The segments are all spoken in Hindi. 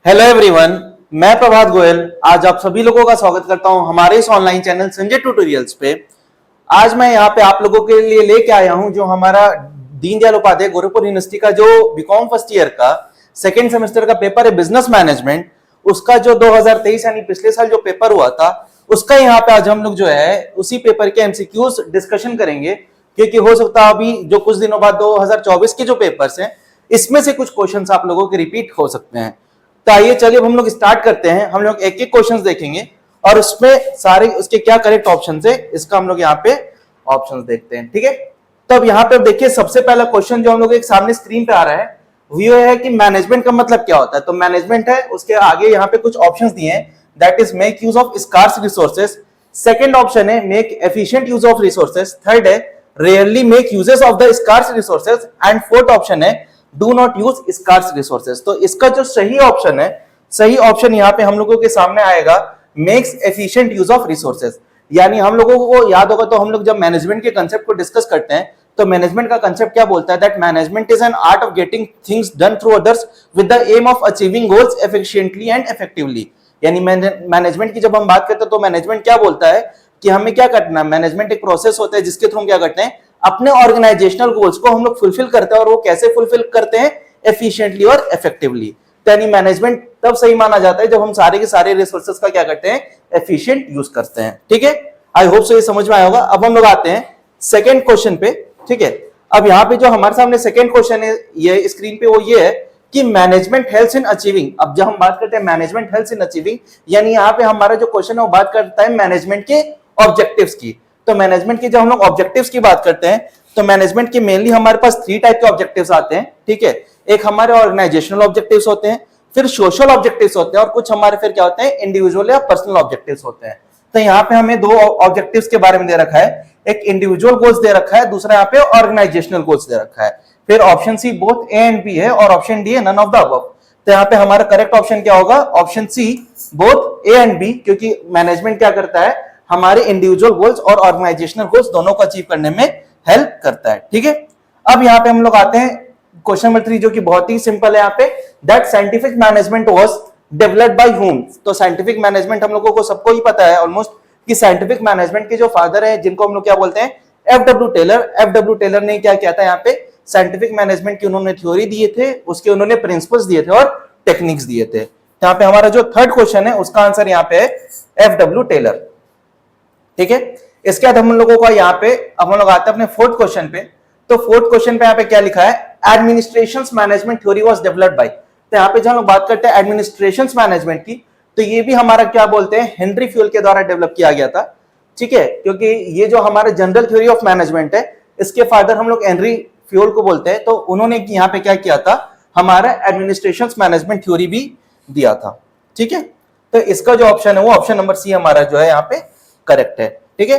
हेलो एवरीवन, मैं प्रभात गोयल आज आप सभी लोगों का स्वागत करता हूं हमारे इस ऑनलाइन चैनल संजय ट्यूटोरियल्स पे। आज मैं यहां पे आप लोगों के लिए लेके आया हूं जो हमारा दीनदयाल उपाध्याय गोरखपुर यूनिवर्सिटी का जो बीकॉम फर्स्ट ईयर का सेकेंड सेमेस्टर का पेपर है बिजनेस मैनेजमेंट, उसका जो 2023 यानी पिछले साल जो पेपर हुआ था उसका यहाँ पे आज हम लोग जो है उसी पेपर के एमसीक्यूज डिस्कशन करेंगे, क्योंकि हो सकता है अभी जो कुछ दिनों बाद 2024 के जो पेपर्स हैं इसमें से कुछ क्वेश्चंस आप लोगों के रिपीट हो सकते हैं। तो आइए चलिए हम लोग स्टार्ट करते हैं। हम लोग एक एक क्वेश्चंस देखेंगे और उसमें सारे उसके क्या करेक्ट ऑप्शंस है इसका हम लोग यहाँ पे ऑप्शंस देखते हैं। ठीक है, तो अब यहाँ पे देखिए सबसे पहला क्वेश्चन जो हम लोग एक सामने स्क्रीन पे आ रहा है वो ये है कि मैनेजमेंट का मतलब क्या होता है। तो मैनेजमेंट है, उसके आगे यहाँ पे कुछ ऑप्शंस दिए हैं, that is make use of scarce resources. Second option है make efficient use of resources. Third है rarely make uses of the scarce resources and fourth option है do not use scarce resources. तो इसका जो सही ऑप्शन है, सही ऑप्शन यहाँ पे हम लोगों के सामने आएगा makes efficient use of resources. यानी हम लोगों को याद होगा तो हम लोग जब मैनेजमेंट के कंसेप्ट को डिस्कस करते हैं तो मैनेजमेंट का कंसेप्ट क्या बोलता है, that management is an art of getting things done through others with the aim of achieving goals efficiently and effectively. यानी मैनेजमेंट की जब हम बात करते हैं तो मैनेजमेंट क्या बोलता है कि हमें क्या करना है। मैनेजमेंट एक प्रोसेस होता है जिसके थ्रू हम क्या करते हैं, अपने ऑर्गेनाइजेशनल गोल्स को हम लोग फुलफिल करते हैं और वो कैसे फुलफिल करते हैं, एफिशिएंटली और इफेक्टिवली। यानी मैनेजमेंट तब सही माना जाता है जब हम सारे के सारे रिसोर्सेज का क्या करते हैं, एफिशिएंट यूज करते हैं। ठीक है, आई होप सो ये समझ में आया होगा। अब हम लोग आते हैं सेकंड क्वेश्चन पे। ठीक है, अब यहाँ पे जो हमारे सामने सेकंड क्वेश्चन है ये स्क्रीन पे वो ये है कि मैनेजमेंट हेल्प्स इन अचीविंग। अब जब हम बात करते हैं मैनेजमेंट हेल्प्स इन अचीविंग, यानी यहाँ पे हमारा जो क्वेश्चन है वो बात करता है मैनेजमेंट के ऑब्जेक्टिव्स की। तो मैनेजमेंट की जब हम लोग ऑब्जेक्टिव्स की बात करते हैं तो मैनेजमेंट के मेनली हमारे पास 3 टाइप के ऑब्जेक्टिव्स आते हैं। ठीक है, एक हमारे ऑर्गेनाइजेशनल ऑब्जेक्टिव्स होते हैं, फिर सोशल ऑब्जेक्टिव्स होते हैं और कुछ हमारे फिर क्या होते हैं, इंडिविजुअल या पर्सनल ऑब्जेक्टिव्स होते हैं। तो यहाँ पे हमें 2 ऑब्जेक्टिव्स के बारे में दे रखा है, एक इंडिविजुअल गोल्स दे रखा है, दूसरा यहाँ पे ऑर्गेनाइजेशनल गोल्स दे रखा है। फिर option C both A and B है और ऑप्शन डी है नन ऑफ द अबव। तो यहाँ पे हमारा करेक्ट ऑप्शन क्या होगा, option C both A and B, क्योंकि मैनेजमेंट क्या करता है, हमारे इंडिविजुअल गोल्स और ऑर्गेनाइजेशनल गोल्स दोनों को अचीव करने में हेल्प करता है। ठीक है, अब यहाँ पे हम लोग आते हैं क्वेश्चन नंबर 3 जो कि बहुत ही सिंपल है। यहाँ पे that scientific management was developed by whom. तो साइंटिफिक मैनेजमेंट हम लोगों को सबको ही पता है ऑलमोस्ट कि साइंटिफिक मैनेजमेंट के जो फादर है जिनको हम लोग क्या बोलते हैं, एफडब्ल्यू टेलर। एफडब्ल्यू टेलर ने क्या किया था, यहाँ पे साइंटिफिक मैनेजमेंट की उन्होंने थ्योरी दिए थे, उसके उन्होंने प्रिंसिपल्स दिए थे और टेक्निक्स दिए थे। यहाँ पे हमारा जो थर्ड क्वेश्चन है उसका आंसर यहाँ पे है एफडब्ल्यू टेलर। ठीक है, इसके बाद हम लोगों का यहाँ पे अब हम लोग आते हैं अपने फोर्थ क्वेश्चन पे। तो फोर्थ क्वेश्चन पे यहाँ पे क्या लिखा है, administration management theory was developed by. तो यहाँ पे जब हम लोग बात करते हैं एडमिनिस्ट्रेशन मैनेजमेंट की तो ये भी हमारा क्या बोलते हैं, हेनरी फ्यूल के द्वारा डेवलप किया गया था। ठीक है, क्योंकि ये जो हमारा जनरल थ्योरी ऑफ मैनेजमेंट है इसके फादर हम लोग हेनरी फ्यूल को बोलते हैं। तो उन्होंने यहाँ पे क्या किया था, हमारा एडमिनिस्ट्रेशन मैनेजमेंट थ्योरी भी दिया था। ठीक है, तो इसका जो ऑप्शन है वो ऑप्शन नंबर सी हमारा जो है यहाँ पे करेक्ट है। ठीक है,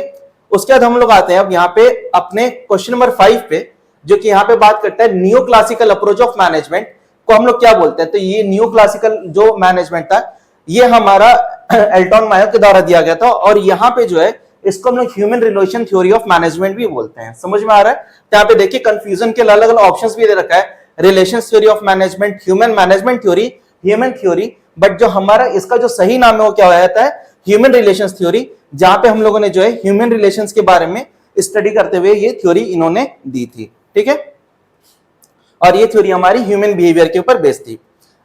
उसके बाद हम लोग आते हैं अब यहाँ पे अपने क्वेश्चन नंबर 5 पे, जो कि यहाँ पे बात करता है new classical approach of management को हम लोग क्या बोलते हैं। तो ये न्यू क्लासिकल जो मैनेजमेंट था ये हमारा एल्टन मायो के द्वारा दिया गया था और यहाँ पे जो है इसको हम लोग human relation theory of management भी बोलते हैं। समझ में आ रहा है? तो यहाँ पे देखिए कंफ्यूजन के अलग अलग ऑप्शंस भी दे रखा है, relation theory of management, human management theory, human theory, but जो हमारा इसका जो सही नाम है वो क्या हो जाता है, ह्यूमन रिलेशंस थ्योरी, जहां पे हम लोगों ने जो है ह्यूमन रिलेशंस के बारे में स्टडी करते हुए ये थ्योरी इन्होंने दी थी। ठीक है, और ये थ्योरी हमारी ह्यूमन बिहेवियर के ऊपर बेस्ड थी।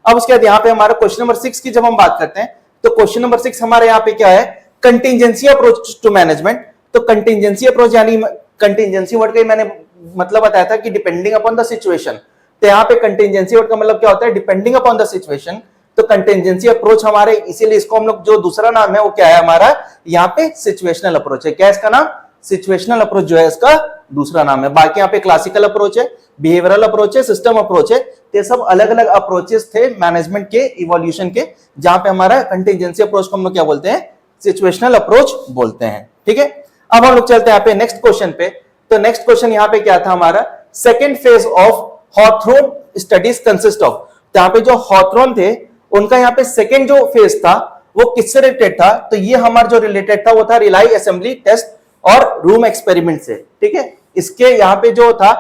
अब उसके बाद यहाँ पे हमारा क्वेश्चन नंबर 6 की जब हम बात करते हैं तो क्वेश्चन नंबर 6 हमारे यहाँ पे क्या है, कंटिजेंसी अप्रोच टू मैनेजमेंट। तो कंटिजेंसी अप्रोच यानी कंटिजेंसी वर्ड का मैंने मतलब बताया था कि डिपेंडिंग अपॉन द सिचुएशन। तो यहाँ पे कंटिजेंसी वर्ड का मतलब क्या होता है, डिपेंडिंग अपॉन द सिचुएशन। तो कंटिजेंसी अप्रोच हमारे, इसीलिए इसको हम लोग जो दूसरा नाम है वो क्या है हमारा यहाँ पे सिचुएशनल अप्रोच है। क्या इसका नाम, सिचुएशनल अप्रोच जो है इसका दूसरा नाम है। बाकी यहाँ पे क्लासिकल अप्रोच है, बिहेवियरल अप्रोच है, सिस्टम अप्रोच है। ये सब अलग अलग अप्रोचेस थे मैनेजमेंट के इवोल्यूशन के, जहां पे हमारा कंटिजेंसी अप्रोच को हम लोग क्या बोलते हैं, सिचुएशनल अप्रोच बोलते हैं। ठीक है, अब हम लोग चलते हैं यहाँ पे नेक्स्ट क्वेश्चन पे। तो नेक्स्ट क्वेश्चन यहाँ पे क्या था हमारा, second phase of Hawthorne studies consist of. तो यहाँ पे जो हॉथरॉन थे उनका यहाँ पे सेकेंड जो फेज था वो किससे रिलेटेड था, तो ये हमारा जो रिलेटेड था वो था रिलाई असेंबली टेस्ट और रूम एक्सपेरिमेंट से। ठीक है, इसके यहाँ पे जो था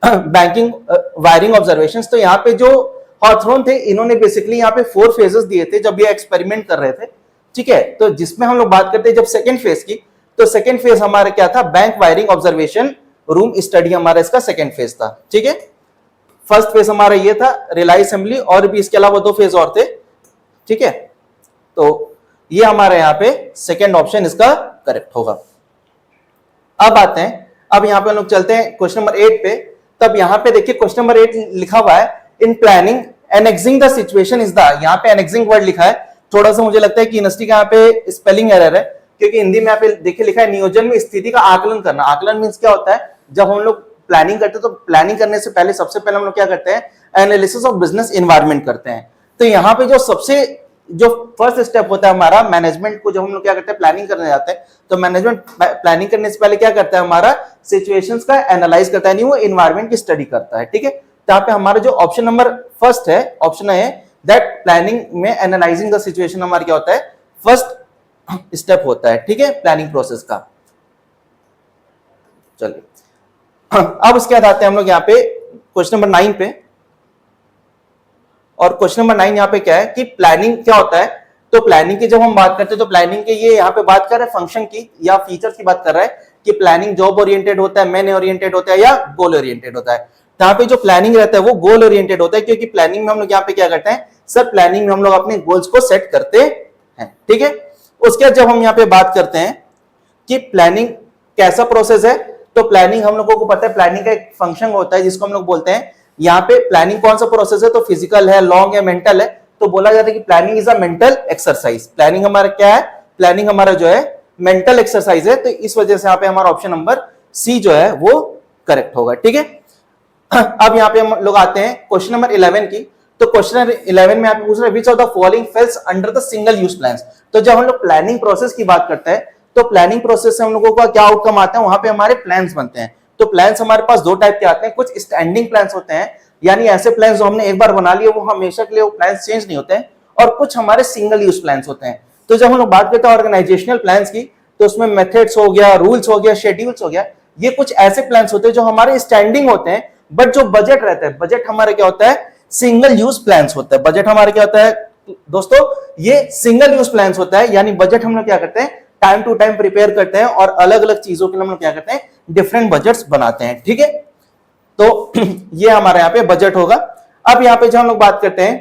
बैंकिंग वायरिंग ऑब्जर्वेशंस। तो यहाँ पे जो हॉथरॉन थे, इन्होंने बेसिकली यहाँ पे 4 फेजेस दिए थे जब ये एक्सपेरिमेंट कर रहे थे, ठीक है। तो जिसमें हम लोग बात करते हैं जब सेकंड फेज की, तो सेकंड फेज हमारा क्या था, bank wiring observation room study हमारा इसका सेकंड फेज था, ठीक है। फर्स्ट फेज हमारा ये था रिले असेंबली, और भी इसके अलावा 2 फेज और थे, ठीक है। तो ये हमारे यहाँ पे सेकंड ऑप्शन इसका करेक्ट होगा। अब आते हैं, अब यहाँ पे हम लोग चलते हैं क्वेश्चन नंबर 8 पे। तब यहाँ पे देखिए क्वेश्चन नंबर 8 लिखा हुआ है, in planning annexing the situation is the, यहाँ पे एनेक्सिंग वर्ड लिखा है, थोड़ा सा मुझे लगता है कि यूनिवर्सिटी का यहाँ पे स्पेलिंग एरर है, क्योंकि हिंदी में यहाँ पे देखिए लिखा है नियोजन में स्थिति का आकलन करना। आकलन मींस क्या होता है, जब हम लोग प्लानिंग करते हैं तो प्लानिंग करने से पहले सबसे पहले हम लोग क्या करते हैं, एनालिसिस ऑफ बिजनेस एनवायरनमेंट करते हैं। तो यहाँ पे जो फर्स्ट स्टेप होता है हमारा मैनेजमेंट को, जब हम लोग क्या करते हैं प्लानिंग करने जाते हैं, तो मैनेजमेंट प्लानिंग करने से पहले क्या करता है, हमारा सिचुएशंस का एनालाइज करता है, नहीं वो एनवायरनमेंट की स्टडी करता है, ठीक है। तो यहाँ पे हमारा जो ऑप्शन नंबर फर्स्ट है, ऑप्शन है दैट प्लानिंग में एनालाइजिंग द सिचुएशन हमारा क्या होता है, फर्स्ट स्टेप होता है, ठीक है, प्लानिंग प्रोसेस का। चलिए अब उसके बाद आते हैं हम लोग यहाँ पे क्वेश्चन नंबर 9 पे। और क्वेश्चन नंबर 9 यहाँ पे क्या है कि प्लानिंग क्या होता है। तो प्लानिंग की जब हम बात करते हैं तो प्लानिंग के ये यहाँ पे बात कर रहे हैं फंक्शन की या फीचर्स की बात कर रहा है कि प्लानिंग जॉब ओरिएंटेड होता है, मैन ओरिएंटेड होता है या गोल ओरिएंटेड होता है। तो यहाँ पे जो प्लानिंग रहता है वो गोल ओरिएंटेड होता है, क्योंकि प्लानिंग में हम लोग यहाँ पे क्या करते हैं, सर प्लानिंग में हम लोग अपने गोल्स को सेट करते हैं, ठीक है। उसके बाद जब हम यहाँ पे बात करते हैं कि प्लानिंग कैसा प्रोसेस है, तो प्लानिंग हम लोगों को पता है प्लानिंग का एक फंक्शन होता है जिसको हम लोग बोलते हैं, यहाँ पे प्लानिंग कौन सा प्रोसेस है, तो फिजिकल है, लॉन्ग है, मेंटल है। तो बोला जाता है कि planning is a mental exercise. Planning हमारा क्या है, प्लानिंग हमारा जो है मेंटल एक्सरसाइज है। तो इस वजह से यहाँ पे हमारा ऑप्शन नंबर सी जो है वो करेक्ट होगा, ठीक है। अब यहाँ पे हम लोग आते हैं क्वेश्चन नंबर 11 की। तो क्वेश्चन 11 में आप पूछ रहे हैं which of the following fails under the single use plans. तो जब हम लोग प्लानिंग प्रोसेस की बात करते हैं तो प्लानिंग प्रोसेस से हम लोगों का क्या आउटकम आता है, वहां पे हमारे प्लान्स बनते हैं। तो प्लान्स हमारे पास 2 टाइप के आते हैं, कुछ स्टैंडिंग प्लान्स होते हैं, यानी ऐसे प्लान्स जो हमने एक बार बना लिए वो हमेशा के लिए वो प्लान्स चेंज नहीं होते हैं, और कुछ हमारे सिंगल यूज प्लान्स होते हैं। तो जब हम लोग बात करते हैं ऑर्गेनाइजेशनल प्लान्स की, तो उसमें मेथड्स हो गया, रूल्स हो गया, शेड्यूल्स हो गया, ये कुछ ऐसे प्लान्स होते हैं जो हमारे स्टैंडिंग होते हैं, बट जो बजट रहता है, बजट हमारे क्या होता है, सिंगल यूज प्लान्स होता है। बजट हमारे क्या होता है दोस्तों, ये सिंगल यूज प्लान्स होता है, यानी बजट हम लोग क्या करते हैं, टाइम टू टाइम प्रिपेयर करते हैं और अलग अलग चीजों के लिए हम लोग क्या करते हैं, डिफरेंट बजट्स बनाते हैं, ठीक है। तो ये हमारे यहाँ पे बजट होगा। अब यहाँ पे जब हम लोग बात करते हैं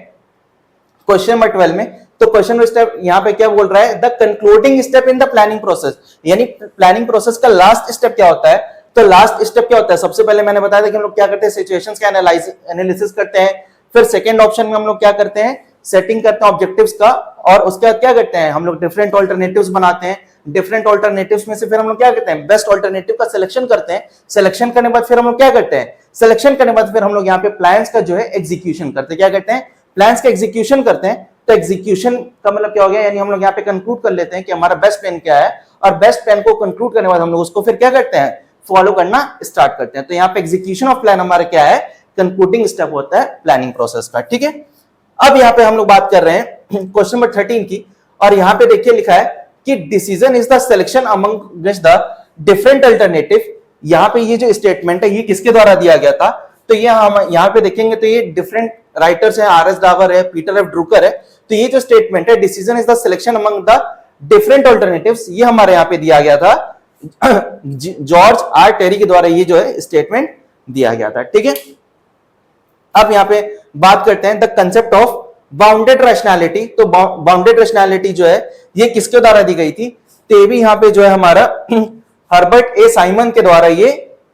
क्वेश्चन नंबर 12 में, तो क्वेश्चन स्टेप यहाँ पे क्या बोल रहा है, the concluding step in the planning process, यानी प्लानिंग प्रोसेस का लास्ट स्टेप क्या होता है। तो लास्ट स्टेप क्या होता है, सबसे पहले मैंने बताया था कि हम लोग क्या करते हैं, सिचुएशंस का एनालिसिस करते हैं। फिर सेकंड ऑप्शन में हम लोग क्या करते हैं, सेटिंग करते हैं ऑब्जेक्टिव्स का, और उसके बाद क्या करते हैं, हम लोग डिफरेंट ऑल्टरनेटिव्स बनाते हैं। डिफरेंट ऑल्टरनेटिव्स में से फिर हम लोग क्या करते हैं, बेस्ट ऑल्टरनेटिव का सिलेक्शन करते हैं। सिलेक्शन करने के बाद फिर हम लोग क्या करते हैं, सिलेक्शन करने के बाद फिर हम लोग यहाँ पे प्लान्स का जो है एग्जीक्यूशन करते हैं। क्या करते हैं, प्लान्स का एग्जीक्यूशन करते हैं। तो एग्जीक्यूशन का मतलब क्या हो गया, यानी हम लोग यहाँ पे कंक्लूड कर लेते हैं कि हमारा बेस्ट प्लान क्या है, और बेस्ट प्लान को कंक्लूड करने के बाद हम लोग उसको फिर क्या करते हैं, फॉलो करना स्टार्ट करते हैं। तो यहाँ पे एग्जीक्यूशन ऑफ प्लान हमारा क्या है, कंक्लूडिंग स्टेप होता है प्लानिंग प्रोसेस का, ठीक है। अब यहाँ पे हम लोग बात कर रहे हैं क्वेश्चन नंबर 13 की, और यहाँ पे देखिए लिखा है कि decision is the selection among the different alternative. यहाँ पे ये जो स्टेटमेंट है ये किसके द्वारा दिया गया था, तो ये हम यहाँ पे देखेंगे तो ये डिफरेंट राइटर्स हैं, आर एस डावर है, पीटर एफ ड्रुकर है। तो ये जो स्टेटमेंट है decision is the selection among the different alternatives, ये हमारे यहाँ पे दिया गया था जॉर्ज आर टेरी के द्वारा ये जो है स्टेटमेंट दिया गया था, ठीक है। अब यहाँ पे बात करते हैं the concept of bounded rationality. तो बाउंडेड रैशनैलिटी जो है ये किसके द्वारा दी गई थी, तो ये भी यहाँ पे जो है हमारा हर्बर्ट ए साइमन के द्वारा ये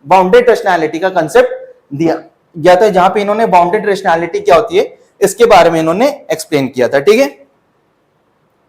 बाउंडेड रैशनैलिटी का कंसेप्ट दिया गया था, जहां पे इन्होंने बाउंडेड रैशनैलिटी क्या होती है इसके बारे में इन्होंने एक्सप्लेन किया था, ठीक है।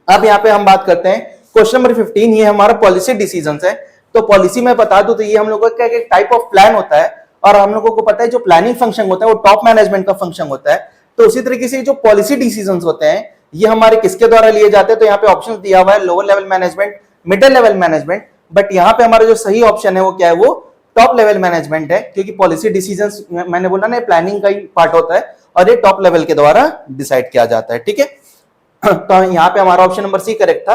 अब यहाँ पे हम बात करते हैं क्वेश्चन नंबर 15, ये हमारा पॉलिसी डिसीजंस है। तो पॉलिसी में बता दूं तो ये हम लोगों का एक टाइप ऑफ प्लान होता है, और हम लोगों को पता है जो प्लानिंग फंक्शन होता है वो टॉप मैनेजमेंट का फंक्शन होता है। तो उसी तरीके से जो पॉलिसी डिसीजंस होते हैं ये हमारे किसके द्वारा लिए जाते हैं, तो यहाँ पे ऑप्शन दिया हुआ है lower level management, middle level management, but यहाँ पे हमारा जो सही ऑप्शन है वो क्या है, वो टॉप लेवल मैनेजमेंट है, क्योंकि पॉलिसी डिसीजंस मैंने बोला ना प्लानिंग का ही पार्ट होता है और ये टॉप लेवल के द्वारा डिसाइड किया जाता है, ठीक है। तो यहाँ पे हमारा ऑप्शन नंबर सी करेक्ट था।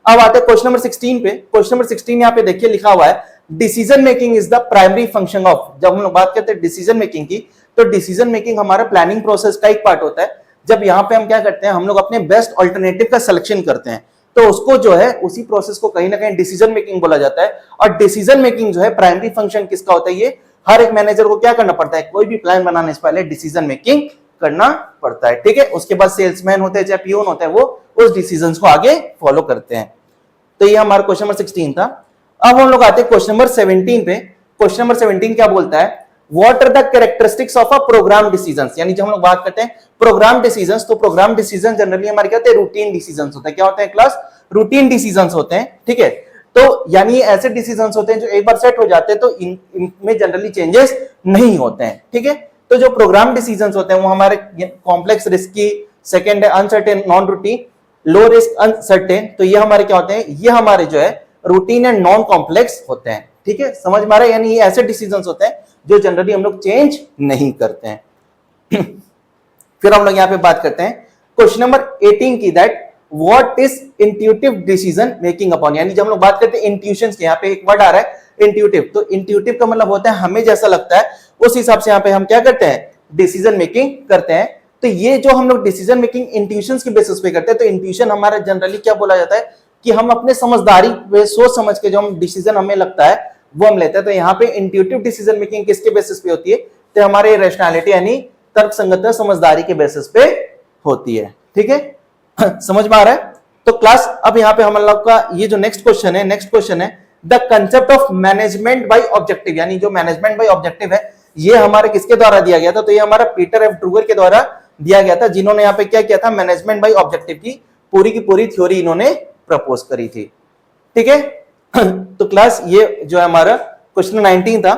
अब आते हैं क्वेश्चन नंबर 16 पे। क्वेश्चन नंबर 16 यहाँ पे देखिए लिखा हुआ है decision making is the primary function of. जब हम लोग बात करते हैं डिसीजन मेकिंग की, तो तो डिसीजन मेकिंग हमारा प्लानिंग प्रोसेस का एक पार्ट होता है। जब यहाँ पे हम क्या करते हैं, हम लोग अपने बेस्ट ऑल्टरनेटिव का सिलेक्शन करते हैं, तो उसको जो है उसी प्रोसेस को कहीं ना कहीं डिसीजन मेकिंग बोला जाता है। और डिसीजन मेकिंग जो है प्राइमरी फंक्शन किसका होता है, ये हर एक मैनेजर को क्या करना पड़ता है, कोई भी प्लान बनाने से पहले डिसीजन मेकिंग करना पड़ता है। ठीक है, उसके बाद सेल्समैन होते हैं चाहे पियून होता है, वो उस डिसीजन को आगे फॉलो करते हैं। तो ये हमारा क्वेश्चन नंबर 16 था। अब हम लोग आते हैं क्वेश्चन नंबर 17 पे। क्वेश्चन नंबर 17 क्या बोलता है, what are the characteristics of a programme decisions. यानी जब हम लोग बात करते हैं प्रोग्राम डिसीजंस, तो प्रोग्राम डिसीजन जनरली हमारे क्या होते हैं, रूटीन डिसीजंस होते हैं। क्या होते हैं क्लास, रूटीन डिसीजंस होते हैं। ठीक है, तो यानी ऐसे डिसीजंस होते हैं जो एक बार सेट हो जाते हैं तो इनमें जनरली चेंजेस नहीं होते हैं। ठीक है, तो जो प्रोग्राम डिसीजंस होते हैं वो हमारे कॉम्प्लेक्स, रिस्की, सेकंड है uncertain, non routine, low risk, uncertain. तो ये हमारे क्या होते हैं, ये हमारे जो है रूटीन एंड नॉन कॉम्प्लेक्स होते हैं। ठीक है, समझ में आ रहा है, यानी ये ऐसे डिसीजंस होते हैं जो जनरली हम लोग चेंज नहीं करते हैं। फिर हम लोग यहाँ पे बात करते हैं क्वेश्चन नंबर 18 की, that what is intuitive decision making upon. यानी जब हम लोग बात करते हैं इंट्यूशंस के, यहाँ पे एक वर्ड आ रहा है इंट्यूटिव, तो इंट्यूटिव का मतलब होता है हमें जैसा लगता है उस हिसाब से यहाँ पे हम क्या करते हैं, डिसीजन मेकिंग करते हैं। तो ये जो हम लोग डिसीजन मेकिंग इंट्यूशंस के बेसिस पे करते हैं, तो इंट्यूशन हमारा जनरली क्या बोला जाता है कि हम अपने समझदारी पे सोच समझ के जो हम डिसीजन हमें लगता है वो हम लेते हैं। तो यहाँ पे इंट्यूटिव डिसीजन मेकिंग किसके बेसिस पे होती है, तो हमारे रैशनैलिटी यानी तर्क संगत समझदारी के बेसिस पे होती है। ठीक है, समझ में आ रहा है। तो क्लास अब यहाँ पे हम लोग का ये जो नेक्स्ट क्वेश्चन है the concept of management by objective. यानी जो मैनेजमेंट बाय ऑब्जेक्टिव है ये हमारे किसके द्वारा दिया गया था, तो ये हमारा पीटर एफ ड्रूगर के द्वारा दिया गया था, जिन्होंने यहाँ पे क्या किया था, मैनेजमेंट बाय ऑब्जेक्टिव की पूरी थ्योरी इन्होंने प्रपोज करी थी। ठीक है, तो क्लास ये जो है हमारा क्वेश्चन 19 था।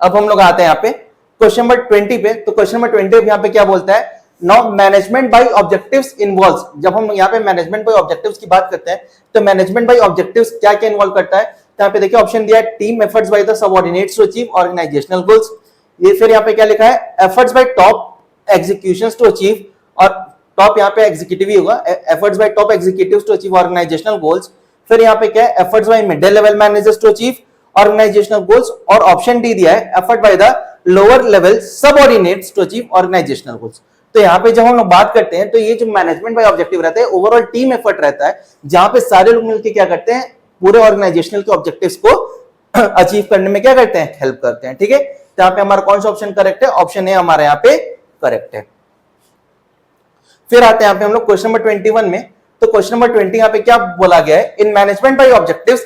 अब हम लोग आते हैं यहाँ पे क्वेश्चन नंबर 20 पे। तो क्वेश्चन नंबर 20 यहाँ पे क्या बोलता है, now management by objectives involves. जब हम यहाँ पे मैनेजमेंट बाय ऑब्जेक्टिव्स की बात करते हैं तो मैनेजमेंट बाय ऑब्जेक्टिव्स क्या क्या इन्वॉल्व करता है, तो यहाँ पे देखिए ऑप्शन दिया है, team efforts by the subordinates to achieve organisational goals. ये फिर यहाँ पे क्या लिखा है, efforts by top executions to achieve, और टॉप यहाँ पे एग्जीक्यूटिव ही होगा, efforts by top executives to achieve organisational goals. फिर यहाँ पे क्या है, efforts by middle level managers to achieve organisational goals, और ऑप्शन डी दिया है, effort by the lower level subordinates to achieve organisational goals. तो यहाँ पे जब हम लोग बात करते हैं तो ये जो मैनेजमेंट बाय ऑब्जेक्टिव रहता है ओवरऑल टीम एफर्ट रहता है, जहां पे सारे लोग मिलकर क्या करते हैं, पूरे ऑर्गेनाइजेशनल के ऑब्जेक्टिव्स को अचीव करने में क्या करते हैं, हेल्प करते हैं। ठीक है, तो यहाँ पे हमारा कौन सा ऑप्शन करेक्ट है, ऑप्शन ए हमारे यहाँ पे करेक्ट है। फिर आते हैं यहाँ पे हम लोग क्वेश्चन नंबर 21 में। तो क्वेश्चन नंबर 20 यहाँ पे क्या बोला गया है, in management by objectives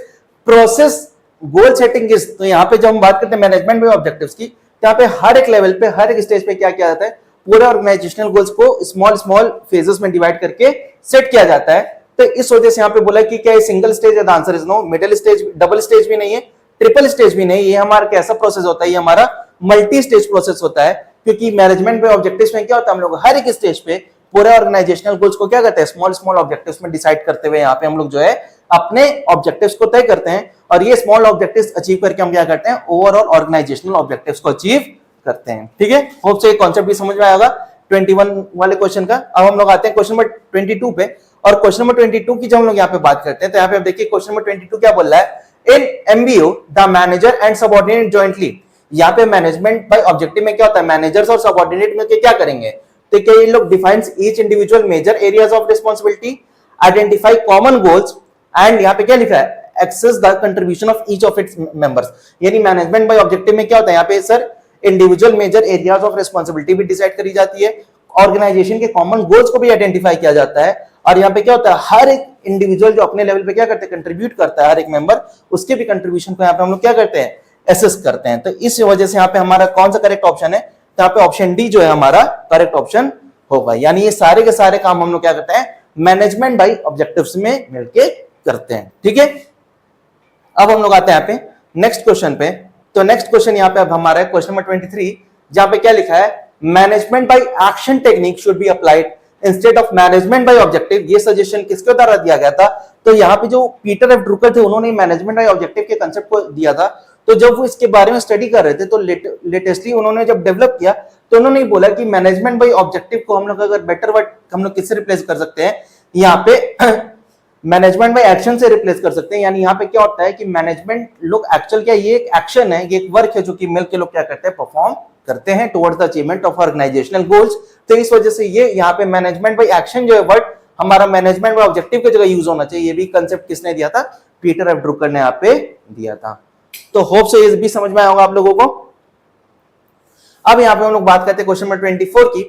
process goal setting is. तो यहाँ पे जब हम बात करते हैं मैनेजमेंट बाय ऑब्जेक्टिव्स की, तो यहाँ पे हर एक लेवल पे, हर एक स्टेज पे क्या किया जाता है, पूरे ऑर्गेनाइजेशनल गोल्स को स्मॉल फेजेस में डिवाइड करके सेट किया जाता है। तो इस वजह से यहाँ पे बोला कि क्या ये सिंगल स्टेज है, the answer is no. Middle stage, double stage भी नहीं है, ट्रिपल स्टेज भी नहीं। ये हमारा कैसा प्रोसेस होता है, ये हमारा मल्टी स्टेज प्रोसेस होता है, क्योंकि मैनेजमेंट बाय ऑब्जेक्टिव्स में क्या होता है, हम लोग हर एक स्टेज पे पूरे ऑर्गेनाइजेशनल गोल्स को क्या करते हैं, स्मॉल ऑब्जेक्टिव्स में डिसाइड करते हुए यहाँ पे हम लोग जो है अपने ऑब्जेक्टिव्स को तय करते हैं, और ये स्मॉल ऑब्जेक्टिव्स अचीव करके हम क्या करते हैं, ओवरऑल ऑर्गेनाइजेशनल ऑब्जेक्टिव्स को अचीव करते हैं। ठीक है, होप से कॉन्सेप्ट भी समझ में आएगा 21 वाले क्वेश्चन का। अब हम लोग आते हैं क्वेश्चन नंबर 22 पे, और क्वेश्चन नंबर 22 की जब हम लोग यहाँ पे बात करते हैं तो यहाँ पे आप देखिए क्वेश्चन नंबर 22 क्या बोल रहा है, in MBO the manager and subordinate jointly. यहाँ पे मैनेजमेंट बाय ऑब्जेक्टिव में क्या होता है, मैनेजर्स और सबऑर्डिनेट में क्या करेंगे, तो क्या ये लोग defines each individual major areas of responsibility, identify common goals, and यहाँ पे क्या लिखा है, access the contribution of each of its members. यानी मैनेजमेंट बाय ऑब्जेक्टिव में क्या होता है, यहाँ पे sir individual major areas of responsibility भी डिसाइड करी जाती है, ऑर्गेनाइजेशन के कॉमन गोल्स को भी आइडेंटिफाई किया जाता है, और यहाँ पे क्या होता है, हर एक इंडिविजुअल जो अपने लेवल पे क्या करते हैं, कंट्रीब्यूट करता है, हर एक मेंबर उसके भी कंट्रीब्यूशन को यहाँ पे हम लोग क्या करते हैं, एसेस करते हैं। तो इस वजह से यहाँ पे हमारा कौन सा करेक्ट ऑप्शन है, तो यहाँ पे ऑप्शन डी जो है हमारा करेक्ट ऑप्शन होगा। यानी ये सारे के सारे काम हम लोग क्या करते हैं, मैनेजमेंट बाय ऑब्जेक्टिव्स में मिलके करते हैं। ठीक है, अब हम लोग आते हैं यहाँ पे नेक्स्ट क्वेश्चन पे। तो नेक्स्ट क्वेश्चन यहाँ पे अब हमारा है क्वेश्चन नंबर 23, जहां पे क्या लिखा है, management by action technique should be applied instead of management by objective. ये सजेशन किसके द्वारा दिया गया था, तो यहाँ पे जो पीटर एफ ड्रूकर थे उन्होंने मैनेजमेंट बाय ऑब्जेक्टिव के कंसेप्ट को दिया था। तो जब वो इसके बारे में स्टडी कर रहे थे तो लेटेस्टली उन्होंने जब डेवलप किया तो उन्होंने बोला कि मैनेजमेंट बाय ऑब्जेक्टिव को हम लोग अगर बेटर वर्ड हम लोग किससे रिप्लेस कर सकते हैं, यहाँ पे मैनेजमेंट में एक्शन से रिप्लेस कर सकते हैं। यानी यहाँ पे क्या होता है कि मैनेजमेंट लोग एक्चुअल क्या, ये एक एक्शन है, ये एक वर्क है जो कि मिलकर लोग क्या करते हैं, परफॉर्म करते हैं towards the achievement of organisational goals. तो इस वजह से ये यहाँ पे मैनेजमेंट बाय एक्शन जो है वर्ड हमारा मैनेजमेंट बाय ऑब्जेक्टिव की जगह यूज होना चाहिए। ये भी कंसेप्ट किसने दिया था, पीटर एफ ड्रुकर ने यहाँ पे दिया था। तो होप से ये भी समझ में आया होगा आप लोगों को। अब यहाँ पे हम लोग बात करते हैं क्वेश्चन नंबर 24 की।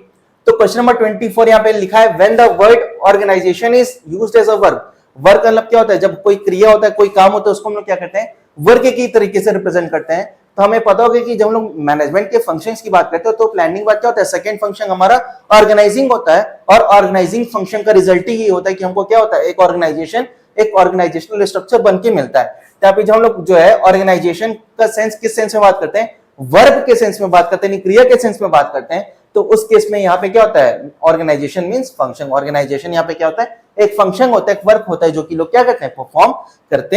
तो क्वेश्चन नंबर 24 यहाँ पे लिखा है when the word organisation is used as a verb. Work का मतलब क्या होता है, जब कोई क्रिया होता है, कोई काम होता है, उसको हम लोग क्या करते हैं, वर्क की तरीके से रिप्रेजेंट करते हैं। तो हमें पता होगा कि जब हम लोग मैनेजमेंट के फंक्शंस की बात करते हैं तो प्लानिंग बात क्या होता है, सेकंड फंक्शन हमारा ऑर्गेनाइजिंग होता है। और ऑर्गेनाइजिंग फंक्शन का रिजल्ट ही होता है कि हमको क्या होता है, एक ऑर्गेनाइजेशन, एक ऑर्गेनाइजेशनल स्ट्रक्चर बन के मिलता है। यहाँ पे जब हम लोग जो है ऑर्गेनाइजेशन का सेंस किस सेंस में बात करते हैं, वर्ब के सेंस में बात करते हैं, क्रिया के सेंस में बात करते हैं। तो उस केस में यहाँ पे क्या होता है, ऑर्गेनाइजेशन मींस फंक्शन। ऑर्गेनाइजेशन यहाँ पे क्या होता है, एक फंक्शन होता है, एक वर्क होता है जो कि लोग क्या करते हैं, परफॉर्म करते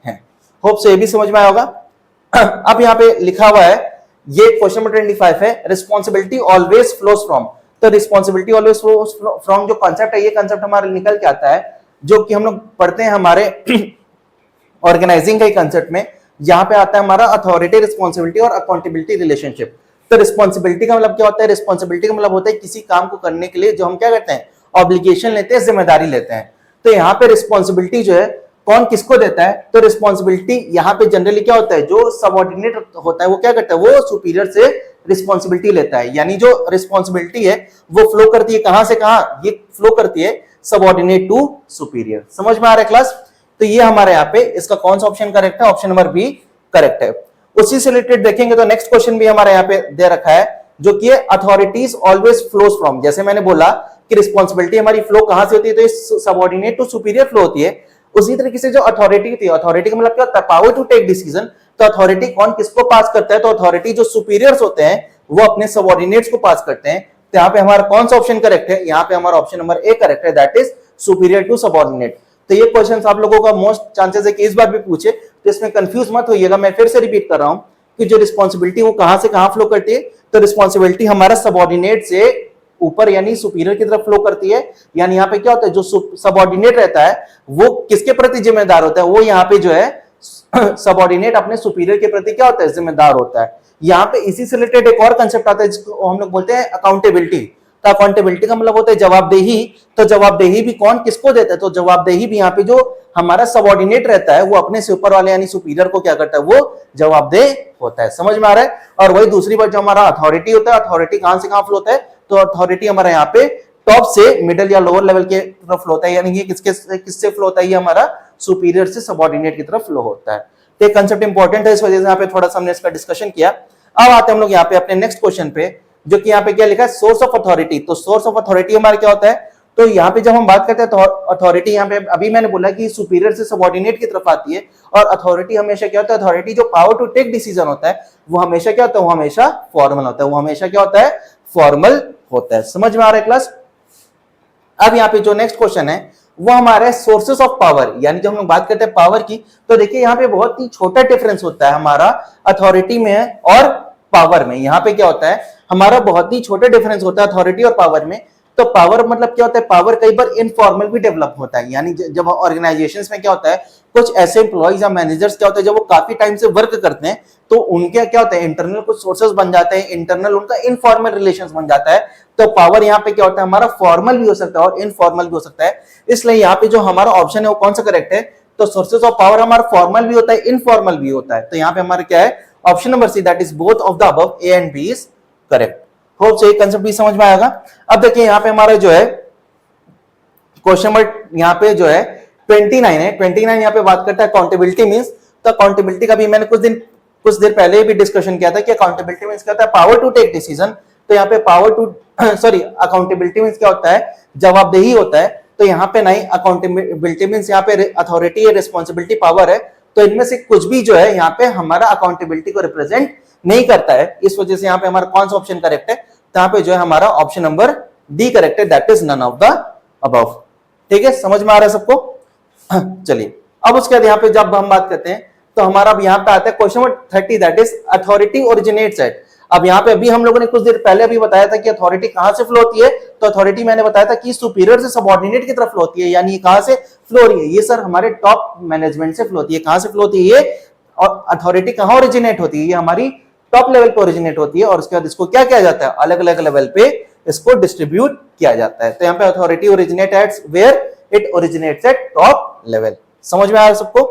हैं। होप से ये भी समझ में आया होगा। अब यहाँ पे लिखा हुआ है, ये क्वेश्चन नंबर 25 है, रिस्पॉन्सिबिलिटी ऑलवेज फ्लोज फ्रॉम। तो रिस्पॉन्सिबिलिटी ऑलवेज फ्लोज फ्रॉम जो कॉन्सेप्ट है, ये कॉन्सेप्ट हमारे निकल के आता है जो कि हम लोग पढ़ते हैं हमारे ऑर्गेनाइजिंग के कंसेप्ट में। यहाँ पे आता है हमारा अथॉरिटी, रिस्पॉन्सिबिलिटी और अकाउंटेबिलिटी रिलेशनशिप। तो रिस्पॉन्सिबिलिटी का मतलब क्या होता है, रिस्पॉन्सिबिलिटी का मतलब होता है किसी काम को करने के लिए जो हम क्या करते हैं, ऑब्लिगेशन लेते हैं, जिम्मेदारी लेते हैं। तो यहाँ पे रिस्पॉन्सिबिलिटी जो है कौन किसको देता है, तो रिस्पॉन्सिबिलिटी यहाँ पे जनरली क्या होता है, जो सबऑर्डिनेट होता है वो क्या करता है, वो सुपीरियर से रिस्पॉन्सिबिलिटी लेता है। यानी जो रिस्पॉन्सिबिलिटी है वो फ्लो करती है कहां से कहां, ये फ्लो करती है सबऑर्डिनेट टू सुपीरियर। समझ में आ रहा है क्लास। तो ये हमारे यहाँ पे इसका कौन सा ऑप्शन करेक्ट है, ऑप्शन नंबर बी करेक्ट है। उसी से रिलेटेड देखेंगे तो नेक्स्ट क्वेश्चन भी हमारे यहाँ पे दे रखा है जो कि अथॉरिटीज ऑलवेज फ्लोज फ्रॉम। जैसे मैंने बोला कि रिस्पॉन्सिबिलिटी हमारी फ्लो कहां से होती है, तो सबऑर्डिनेट टू सुपीरियर फ्लो होती है। उसी तरीके से जो अथॉरिटी थी, अथॉरिटी का मतलब क्या होता है, पावर टू टेक डिसीजन। तो अथॉरिटी कौन किसको पास करता है, तो अथॉरिटी जो सुपीरियर्स होते हैं वो अपने सबऑर्डिनेट्स को पास करते हैं। तो यहाँ पे हमारा कौन सा ऑप्शन करेक्ट है, यहाँ पे हमारा ऑप्शन नंबर ए करेक्ट है, that is superior to subordinate. तो ये क्वेश्चन आप लोगों का मोस्ट चांसेस है कि इस बार भी पूछे, तो इसमें कंफ्यूज मत होइएगा। मैं फिर से रिपीट कर रहा हूं कि जो रिस्पॉन्सिबिलिटी वो कहां से कहां फ्लो करती है, तो रिस्पॉन्सिबिलिटी हमारा सबऑर्डिनेट से ऊपर यानी सुपीरियर की तरफ फ्लो करती है। यानी यहाँ पे क्या होता है, जो सबऑर्डिनेट रहता है वो किसके प्रति जिम्मेदार होता है, वो यहाँ पे जो है सबऑर्डिनेट अपने सुपीरियर के प्रति क्या होता है, जिम्मेदार होता है। यहाँ पे इसी से रिलेटेड एक और कंसेप्ट आता है जिसको हम लोग बोलते हैं अकाउंटेबिलिटी। तो अकाउंटेबिलिटी का मतलब होता है जवाबदेही। तो जवाबदेही भी कौन किसको देता है, तो जवाबदेही भी यहाँ पे जो हमारा सबऑर्डिनेट रहता है वो अपने से ऊपर वाले यानी सुपीरियर को क्या करता है, वो जवाबदेह होता है। समझ में आ रहा है। और वही दूसरी बात जो हमारा अथॉरिटी होता है, अथॉरिटी कहां से कहां फ्लो होता है, तो अथॉरिटी हमारा यहाँ पे टॉप से मिडिल या लोअर लेवल के तरफ फ्लो होता है। यानी ये किससे फ्लो होता है, ये हमारा सुपीरियर से सबऑर्डिनेट की तरफ फ्लो होता है। तो ये कंसेप्ट इंपॉर्टेंट है, इस वजह से यहाँ पे थोड़ा सा हमने इसका डिस्कशन किया। अब आते हैं हम लोग यहाँ पे अपने नेक्स्ट क्वेश्चन पे, जो कि यहाँ पे क्या लिखा है, सोर्स ऑफ अथॉरिटी। तो सोर्स ऑफ अथॉरिटी हमारा क्या होता है, तो यहाँ पे जब हम बात करते हैं तो अथॉरिटी यहाँ पे अभी मैंने बोला कि सुपीरियर से सबऑर्डिनेट की तरफ आती है। और अथॉरिटी हमेशा क्या होता है, अथॉरिटी जो पावर टू टेक डिसीजन होता है वो हमेशा क्या होता है, वो हमेशा फॉर्मल होता है, वो हमेशा क्या होता है, फॉर्मल होता है। समझ में आ रहा है क्लास। अब यहाँ पे जो नेक्स्ट क्वेश्चन है वो हमारे सोर्सेस ऑफ पावर। यानी जब हम लोग बात करते हैं पावर की, तो देखिए यहाँ पे बहुत ही छोटा डिफरेंस होता है हमारा अथॉरिटी में और पावर में। यहाँ पे क्या होता है, हमारा बहुत ही छोटा डिफरेंस होता है अथॉरिटी और पावर में। तो पावर मतलब क्या होता है, पावर कई बार इनफॉर्मल भी डेवलप होता है। यानी जब ऑर्गेनाइजेशंस में क्या होता है, कुछ ऐसे एम्प्लॉइज या मैनेजर्स क्या होता है, जब वो काफी टाइम से वर्क करते हैं तो उनके क्या होता है, इंटरनल कुछ सोर्सेस बन जाते हैं, इंटरनल उनका इनफॉर्मल रिलेशंस बन जाता है। तो पावर यहाँ पे क्या होता है, हमारा फॉर्मल भी हो सकता है और इनफॉर्मल भी हो सकता है। इसलिए यहाँ पे जो हमारा ऑप्शन है वो कौन सा करेक्ट है, तो सोर्सेस ऑफ पावर हमारा फॉर्मल भी होता है, इनफॉर्मल भी होता है। तो यहाँ पे हमारा क्या है, option number C, that is both of the above, A and B is correct. Hope से कंसेप्ट भी समझ में आएगा। अब देखिए यहाँ पे हमारा जो है क्वेश्चन नंबर यहाँ पे जो है 29 है। 29 यहाँ पे बात करता है अकाउंटेबिलिटी मींस। तो अकाउंटेबिलिटी का भी मैंने कुछ देर पहले भी डिस्कशन किया था कि अकाउंटेबिलिटी मींस क्या होता है, पावर टू टेक डिसीजन। तो यहाँ पे पावर टू अकाउंटेबिलिटी मींस क्या होता है, जवाबदेही होता है। तो यहाँ पे नहीं, अकाउंटेबिलिटी मींस यहाँ पे अथॉरिटी है, रिस्पॉन्सिबिलिटी पावर है। तो इनमें से कुछ भी जो है यहाँ पे हमारा अकाउंटेबिलिटी को रिप्रेजेंट नहीं करता है। इस वजह से यहाँ पे हमारा कौन सा ऑप्शन करेक्ट है, तो यहाँ पे जो है हमारा ऑप्शन नंबर डी करेक्ट है, that is none of the above. ठीक है, समझ में आ रहा है सबको। चलिए अब उसके बाद यहाँ पे जब हम बात करते हैं तो हमारा अब यहाँ पे आता है question number 30, that is authority originates at. अब यहाँ पे अभी हम लोगों ने कुछ देर पहले अभी बताया था कि अथॉरिटी कहां से फ्लो होती है, तो अथॉरिटी मैंने बताया था कि सुपीरियर से सबऑर्डिनेट की तरफ फ्लो होती है, यानी कहां से फ्लो हो रही है, ये सर हमारे टॉप मैनेजमेंट से फ्लो होती है। कहां से फ्लो होती है ये, और अथॉरिटी कहां ओरिजिनेट होती है, ये हमारी टॉप लेवल पे ओरिजिनेट होती है, और उसके बाद इसको क्या किया जाता है, अलग अलग लेवल पे इसको डिस्ट्रीब्यूट किया जाता है। तो यहाँ पे authority originate at where, it originates at top level. समझ में आया सबको।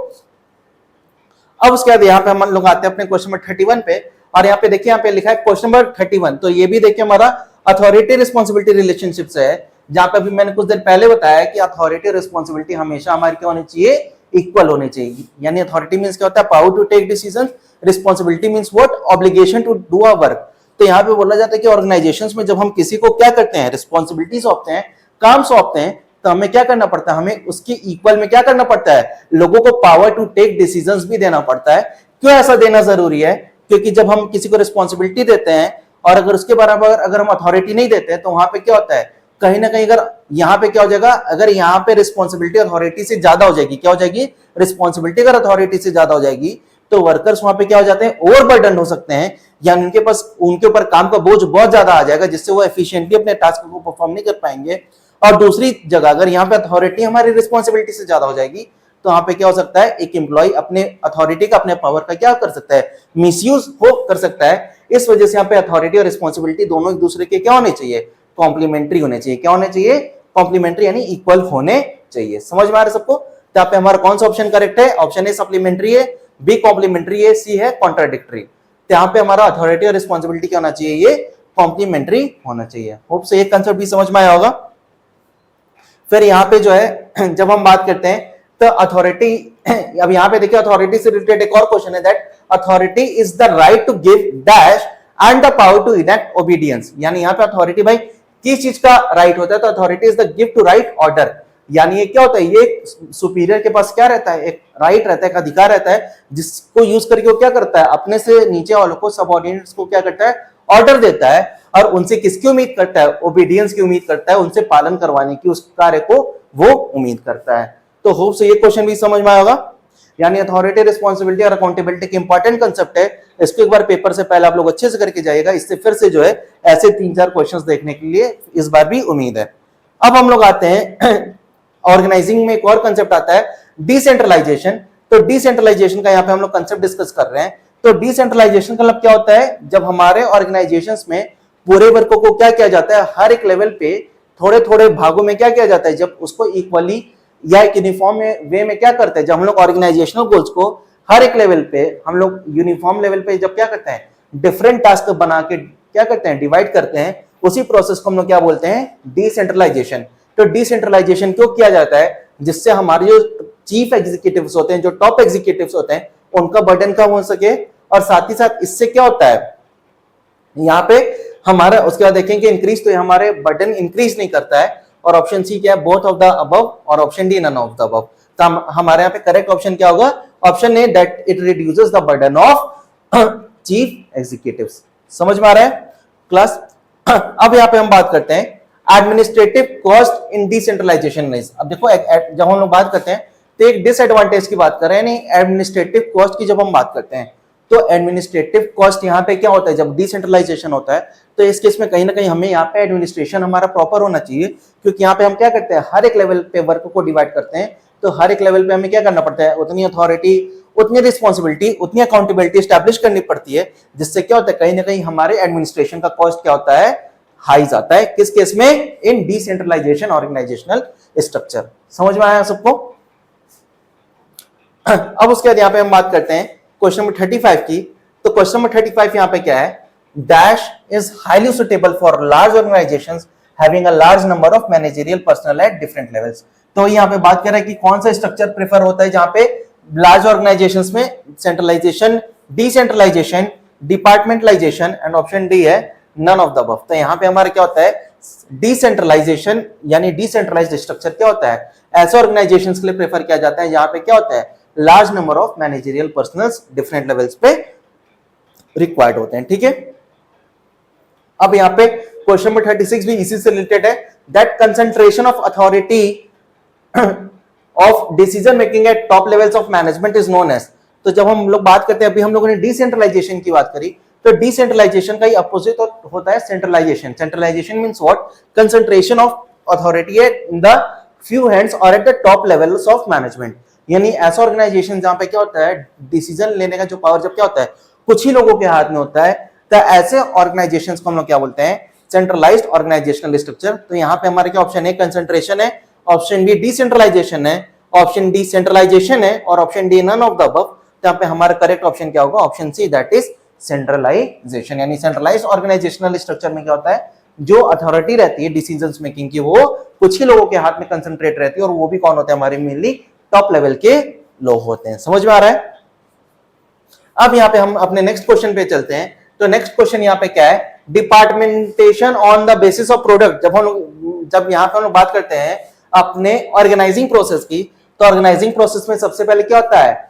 अब उसके बाद यहाँ पे हम लोग आते हैं अपने क्वेश्चन नंबर 31 पे, और यहाँ पे देखिए यहाँ पे लिखा है क्वेश्चन नंबर 31, तो ये भी देखिए हमारा अथॉरिटी रिस्पॉन्सिबिलिटी रिलेशनशिप से है, जहां पे अभी मैंने कुछ देर पहले बताया कि अथॉरिटी रिस्पॉन्सिबिलिटी हमेशा हमारी क्या होनी चाहिए, इक्वल होनी चाहिए। यानी अथॉरिटी मींस क्या होता है, power to take decision, responsibility means what, obligation to do a work. तो यहाँ पे बोला जाता है कि ऑर्गेनाइजेशंस में जब हम किसी को क्या करते हैं, रिस्पॉन्सिबिलिटी सौंपते हैं, काम सौंपते हैं, तो हमें क्या करना पड़ता है, हमें उसकी इक्वल में क्या करना पड़ता है, लोगों को पावर टू टेक डिसीजंस भी देना पड़ता है। क्यों ऐसा देना जरूरी है, क्योंकि जब हम किसी को रिस्पॉन्सिबिलिटी देते हैं और अगर उसके बराबर अगर हम अथॉरिटी नहीं देते हैं, तो वहां पे क्या होता है, कहीं ना कहीं अगर यहाँ पे क्या हो जाएगा, अगर यहाँ पे रिस्पॉन्सिबिलिटी अथॉरिटी से ज्यादा हो जाएगी, क्या हो जाएगी, रिस्पॉन्सिबिलिटी अगर अथॉरिटी से ज्यादा हो जाएगी, तो वर्कर्स वहां पे क्या हो जाते हैं, ओवरबर्डन हो सकते हैं, यानी उनके पास उनके ऊपर काम का बोझ बहुत ज्यादा आ जाएगा, जिससे वो एफिशिएंटली अपने टास्क को परफॉर्म नहीं कर पाएंगे। और दूसरी जगह अगर यहाँ पे अथॉरिटी हमारी रिस्पॉन्सिबिलिटी से ज्यादा हो जाएगी, तो वहां पे क्या हो सकता है, एक एम्प्लॉय अपने अथॉरिटी का, अपने पावर का क्या कर सकता है, मिसयूज हो कर सकता है। इस वजह से यहाँ पे अथॉरिटी और रिस्पॉन्सिबिलिटी दोनों एक दूसरे के क्या होने चाहिए, कॉम्प्लीमेंट्री होने चाहिए। क्या होने चाहिए, कॉम्प्लीमेंट्री, यानी इक्वल होने चाहिए। समझ में आ रहा है सबको। तो यहाँ पे हमारा कौन सा ऑप्शन करेक्ट है, ऑप्शन ए सप्लीमेंट्री है, बी कॉम्प्लीमेंट्री है, सी है कॉन्ट्राडिक्टरी। तो यहाँ पे हमारा अथॉरिटी और रिस्पॉन्सिबिलिटी क्या होना चाहिए, ये कॉम्प्लीमेंट्री होना चाहिए। होप से ये कंसेप्ट भी समझ में आया होगा। फिर यहाँ पे जो है जब हम बात करते हैं तो अथॉरिटी, अब यहाँ पे देखिए अथॉरिटी से रिलेटेड एक और क्वेश्चन है, that authority is the right to give dash and the power to enact obedience. यानी यहाँ पे अथॉरिटी भाई किस चीज का राइट होता है, तो authority is the give to right order. यानी ये क्या होता है, ये सुपीरियर के पास क्या रहता है, एक राइट रहता है, एक अधिकार रहता है, जिसको यूज करके वो क्या करता है, अपने से नीचे वालों को, सबऑर्डिनेट्स को क्या करता है, ऑर्डर देता है, और उनसे किसकी उम्मीद करता है, ओबीडियंस की उम्मीद करता है, उनसे पालन करवाने की, उस कार्य को वो उम्मीद करता है। तो होप से ये क्वेश्चन भी समझ में आएगा। यानी अथॉरिटी, रिस्पॉन्सिबिलिटी और अकाउंटेबिलिटी के इंपॉर्टेंट कंसेप्ट है, इसको एक बार पेपर से पहले आप लोग अच्छे से करके जाइएगा, इससे फिर से जो है ऐसे 3-4 क्वेश्चंस देखने के लिए इस बार भी उम्मीद है। अब हम लोग आते हैं ऑर्गेनाइजिंग में एक और कंसेप्ट आता है, डिसेंट्रलाइजेशन। तो डिसेंट्रलाइजेशन का यहाँ पे हम लोग कंसेप्ट डिस्कस कर रहे हैं। तो डिसेंट्रलाइजेशन का मतलब क्या होता है, जब हमारे ऑर्गेनाइजेशंस में पूरे वर्कों को क्या किया जाता है, हर एक लेवल पे थोड़े थोड़े भागों में क्या किया जाता है, जब उसको इक्वली या एक यूनिफॉर्म वे में क्या करते हैं, जब हम लोग ऑर्गेनाइजेशनल गोल्स को हर एक लेवल पे हम लोग यूनिफॉर्म लेवल पे जब क्या करते हैं, डिफरेंट टास्क बना के क्या करते हैं, डिवाइड करते हैं, उसी प्रोसेस को हम लोग क्या बोलते हैं, डिसेंट्रलाइजेशन। तो डिसेंट्रलाइजेशन क्यों किया जाता है, जिससे हमारे जो चीफ एग्जीक्यूटिव्स होते हैं, जो टॉप एग्जीक्यूटिव्स होते हैं, उनका बर्डन कम हो सके, और साथ ही साथ इससे क्या होता है, यहाँ पे हमारा उसके बाद देखेंगे इंक्रीज, तो हमारे बर्डन इंक्रीज नहीं करता है। और ऑप्शन सी क्या है, बोथ ऑफ द अबव, और option D none of the above. तो हमारे यहाँ पे करेक्ट ऑप्शन क्या होगा, option A, that it reduces the burden of chief executives. समझ में आ रहा है क्लास। अब यहाँ पे हम बात करते हैं एडमिनिस्ट्रेटिव कॉस्ट इन डिसेंट्रलाइजेशन। अब देखो जब हम लोग बात करते हैं तो एक डिसएडवांटेज की बात कर रहे हैं, नहीं एडमिनिस्ट्रेटिव कॉस्ट की जब हम बात करते हैं, तो एडमिनिस्ट्रेटिव कॉस्ट यहाँ पे क्या होता है, जब डिसेंट्रलाइजेशन होता है, तो इस केस में कहीं ना कहीं हमें यहाँ पे एडमिनिस्ट्रेशन हमारा प्रॉपर होना चाहिए, क्योंकि यहाँ पे हम क्या करते हैं, हर एक लेवल पे वर्क को डिवाइड करते हैं, तो हर एक लेवल पे हमें क्या करना पड़ता है, उतनी अथॉरिटी, उतनी रिस्पॉन्सिबिलिटी, उतनी अकाउंटेबिलिटी स्टैब्लिश करनी पड़ती है, जिससे क्या होता है, कहीं ना कहीं हमारे एडमिनिस्ट्रेशन का कॉस्ट क्या होता है, हाई जाता है। किस केस में, इन डिसेंट्रलाइजेशन ऑर्गेनाइजेशनल स्ट्रक्चर। समझ में आया सबको। अब उसके बाद यहाँ पे हम बात करते हैं क्वेश्चन नंबर 35 की। तो क्वेश्चन नंबर 35 यहाँ पे क्या है, dash is highly suitable for large organisations having a large number of managerial personal at different levels. तो यहाँ पे बात कर रहे हैं कि कौन सा स्ट्रक्चर प्रेफर होता है, जहां पे लार्ज ऑर्गेनाइजेशंस में centralisation, decentralisation, departmentalisation, and option D है नन ऑफ द अबव। तो यहाँ पे हमारा क्या होता है, डिसेंट्रलाइजेशन यानी डिसेंट्रलाइज्ड स्ट्रक्चर क्या होता है, ऐसे ऑर्गेनाइजेशंस के लिए प्रेफर किया जाता है जहां पे क्या होता है, large number of managerial personnels different levels पे रिक्वायर्ड होते हैं। ठीक है। अब यहाँ पे क्वेश्चन नंबर 36 भी इसी से रिलेटेड है, that concentration of authority of decision making at top levels of management is known as. तो जब हम लोग बात करते हैं, अभी हम लोगों ने डिसेंट्रलाइजेशन की बात करी, तो डिसेंट्रलाइजेशन का ही अपोजिट होता है centralization. Centralization means what? Concentration of authority at the few hands और at the top levels of management. यानी ऐसा ऑर्गेनाइजेशन जहां पे क्या होता है, डिसीजन लेने का जो पावर जब क्या होता है कुछ ही लोगों के हाथ में होता है, तो ऐसे ऑर्गेनाइजेशंस को हम लोग क्या बोलते हैं? Centralised organisational structure. तो यहाँ पे हमारे क्या ऑप्शन है? कंसंट्रेशन है, ऑप्शन बी डिसेंट्रलाइजेशन है, ऑप्शन डी सेंट्रलाइजेशन है और option D none of the above. तो यहाँ पे हमारा करेक्ट ऑप्शन क्या होगा? Option C, that is centralisation. यानी सेंट्रलाइज्ड ऑर्गेनाइजेशनल स्ट्रक्चर में क्या होता है, जो अथॉरिटी रहती है डिसीजंस मेकिंग की वो कुछ ही लोगों के हाथ में कंसंट्रेट रहती है, और वो भी कौन होते हैं? हमारे मेनली टॉप लेवल के लोग होते हैं। समझ में आ रहा है? अब यहाँ पे हम अपने नेक्स्ट क्वेश्चन पे चलते हैं। तो नेक्स्ट क्वेश्चन यहाँ पे क्या है? Departmentation on the basis of product. जब यहाँ पे हम लोग बात करते हैं अपने ऑर्गेनाइजिंग प्रोसेस की, तो ऑर्गेनाइजिंग प्रोसेस में सबसे पहले क्या होता है?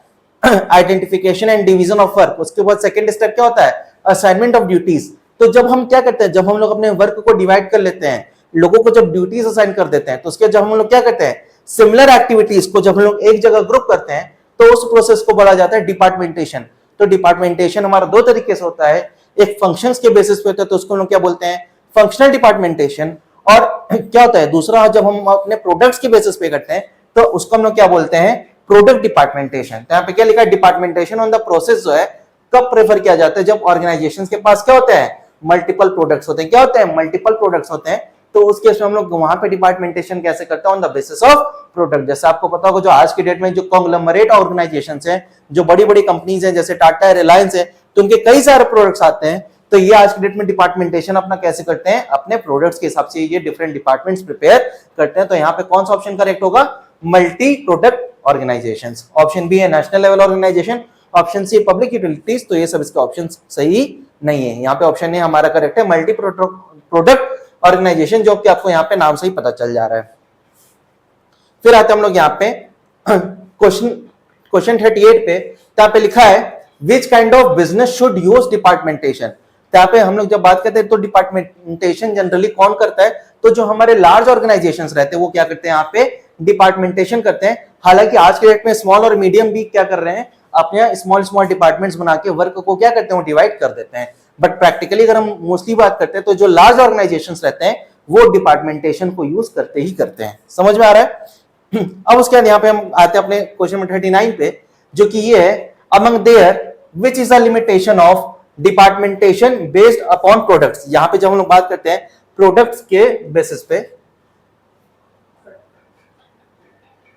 Identification and division of work. उसके बाद सेकंड स्टेप क्या होता है? Assignment of duties. तो जब हम क्या करते हैं, जब हम लोग अपने वर्क को डिवाइड कर लेते हैं, लोगों को जब ड्यूटीज असाइन कर देते हैं, तो उसके जब हम लोग क्या करते हैं, सिमिलर एक्टिविटीज को जब हम लोग एक जगह ग्रुप करते हैं, तो उस प्रोसेस को बोला जाता है डिपार्टमेंटेशन। तो डिपार्टमेंटेशन हमारा दो तरीके से होता है, एक फंक्शंस के बेसिस पे होता है, तो उसको हम लोग क्या बोलते हैं? फंक्शनल डिपार्टमेंटेशन। और क्या होता है दूसरा, जब हम अपने प्रोडक्ट्स के बेसिस पे करते हैं, तो उसको हम लोग क्या बोलते हैं? प्रोडक्ट डिपार्टमेंटेशन। तो यहाँ पे क्या लिखा है? डिपार्टमेंटेशन ऑन द प्रोसेस जो है कब प्रेफर किया जाता है? जब ऑर्गेनाइजेशंस के पास क्या होते हैं? मल्टीपल प्रोडक्ट्स होते हैं। क्या होते हैं? मल्टीपल प्रोडक्ट्स होते हैं। तो उस केस में हम लोग वहां पे डिपार्टमेंटेशन कैसे करते हैं? On the basis of product. जैसे आपको पता होगा, जो आज की डेट में जो कॉन्ग्लोमरेट ऑर्गेनाइजेशंस हैं, जो बड़ी बड़ी कंपनीज हैं, जैसे टाटा है, रिलायंस है, तो उनके कई सारे प्रोडक्ट्स आते हैं। तो ये आज की डेट में डिपार्टमेंटेशन अपना कैसे करते हैं? अपने प्रोडक्ट्स के हिसाब से ये डिफरेंट डिपार्टमेंट्स प्रिपेयर करते हैं। तो यहाँ पे कौन सा ऑप्शन करेक्ट होगा? Multi product organizations. Option B है national level organization, option C public utilities. तो ये सब इसके ऑप्शन सही नहीं है। यहाँ पे ऑप्शन ए हमारा करेक्ट है, मल्टी प्रोडक्ट ऑर्गेनाइजेशन, जो कि आपको यहाँ पे नाम से ही पता चल जा रहा है। फिर आते हम लोग यहाँ पे क्वेश्चन 38 पे। तो यहाँ पे लिखा है which kind of business should use departmentation. तो यहाँ पे हम लोग जब बात करते हैं तो डिपार्टमेंटेशन जनरली कौन करता है? तो जो हमारे लार्ज ऑर्गेनाइजेशंस रहते हैं वो क्या करते हैं? यहाँ पे डिपार्टमेंटेशन करते हैं। हालांकि आज के डेट में स्मॉल और मीडियम भी क्या कर रहे हैं? अपने स्मॉल डिपार्टमेंट्स बना के वर्क को क्या करते हैं? डिवाइड कर देते हैं। बट प्रैक्टिकली अगर हम मोस्टली बात करते हैं तो जो लार्ज ऑर्गेनाइजेशंस रहते हैं वो डिपार्टमेंटेशन को यूज करते ही करते हैं। समझ में आ रहा है? अब उसके बाद यहाँ पे हम आते हैं अपने क्वेश्चन नंबर 39 पे, जो कि ये है among there which is the limitation of departmentation based upon products. यहाँ पे जब हम लोग बात करते हैं प्रोडक्ट्स के बेसिस पे,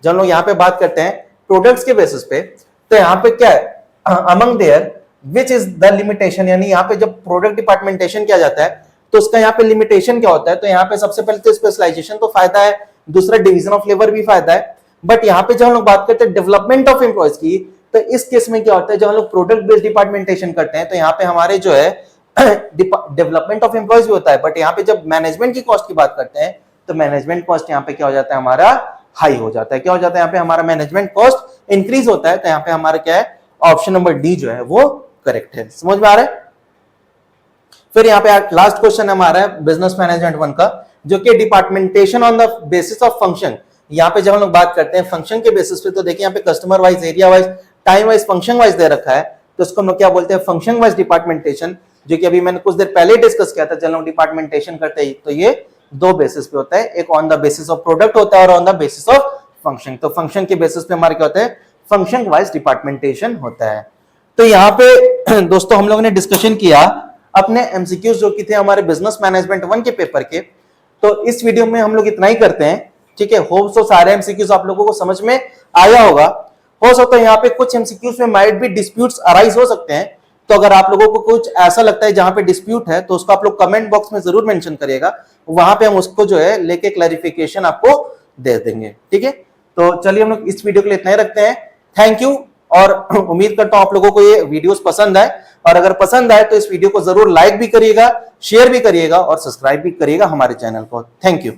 जब हम लोग यहाँ पे बात करते हैं प्रोडक्ट्स के बेसिस पे, तो यहाँ पे क्या है? Among there which is the limitation. यानी यहाँ पे जब प्रोडक्ट डिपार्टमेंटेशन किया जाता है तो उसका यहाँ पे लिमिटेशन क्या होता है? तो यहाँ पे सबसे पहले तो स्पेशलाइजेशन तो फायदा है, दूसरा डिवीजन ऑफ लेबर भी फायदा है। बट यहाँ पे जब हम लोग बात करते हैं डेवलपमेंट ऑफ एम्प्लॉयज की, तो इस केस में क्या होता है? जब हम लोग प्रोडक्ट बेस्ड डिपार्टमेंटेशन करते हैं तो यहाँ पे हमारे जो है डेवलपमेंट ऑफ एम्प्लॉयज भी होता है। बट यहाँ पे जब मैनेजमेंट की कॉस्ट की बात करते हैं तो मैनेजमेंट कॉस्ट यहाँ पे क्या हो जाता है? हमारा हाई हो जाता है। क्या हो जाता है? यहाँ पे हमारा मैनेजमेंट कॉस्ट इंक्रीज होता है। तो यहाँ पे हमारा क्या है? ऑप्शन नंबर डी जो है वो करेक्ट है। समझ में आ रहा है? फिर यहाँ पे लास्ट क्वेश्चन हमारा है बिजनेस मैनेजमेंट 1 का, जो कि departmentation on the basis of function. यहाँ पे जब हम लोग बात करते हैं फंक्शन के बेसिस पे, तो देखिए यहाँ पे customer wise, area wise, time wise, function wise दे रखा है। तो इसको हम लोग क्या बोलते हैं? फंक्शन वाइज डिपार्टमेंटेशन, जो कि अभी मैंने कुछ देर पहले डिस्कस किया था। जब लोग डिपार्टमेंटेशन करते हैं तो ये दो बेसिस पे होता है, एक on the basis of product होता है और on the basis of function. तो फंक्शन के बेसिस पे हमारे क्या होता है? फंक्शन वाइज डिपार्टमेंटेशन होता है। तो यहाँ पे दोस्तों हम लोगों ने डिस्कशन किया अपने एमसीक्यूज जो कि थे हमारे बिजनेस मैनेजमेंट 1 के पेपर के। तो इस वीडियो में हम लोग इतना ही करते हैं, ठीक है। होप सो सारे एमसीक्यूज आप लोगों को समझ में आया होगा। हो सकता है यहाँ पे कुछ एमसीक्यूज में माइट भी डिस्प्यूट्स अराइज हो सकते हैं। तो अगर आप लोगों को कुछ ऐसा लगता है जहां पे डिस्प्यूट है तो उसको आप लोग कमेंट बॉक्स में जरूर मेंशन करिएगा, वहां पे हम उसको जो है लेके क्लैरिफिकेशन आपको दे देंगे, ठीक है। तो चलिए हम लोग इस वीडियो के लिए इतना ही रखते हैं। थैंक यू, और उम्मीद करता हूं आप लोगों को ये वीडियोस पसंद आए, और अगर पसंद आए तो इस वीडियो को जरूर लाइक भी करिएगा, शेयर भी करिएगा और सब्सक्राइब भी करिएगा हमारे चैनल को। Thank you.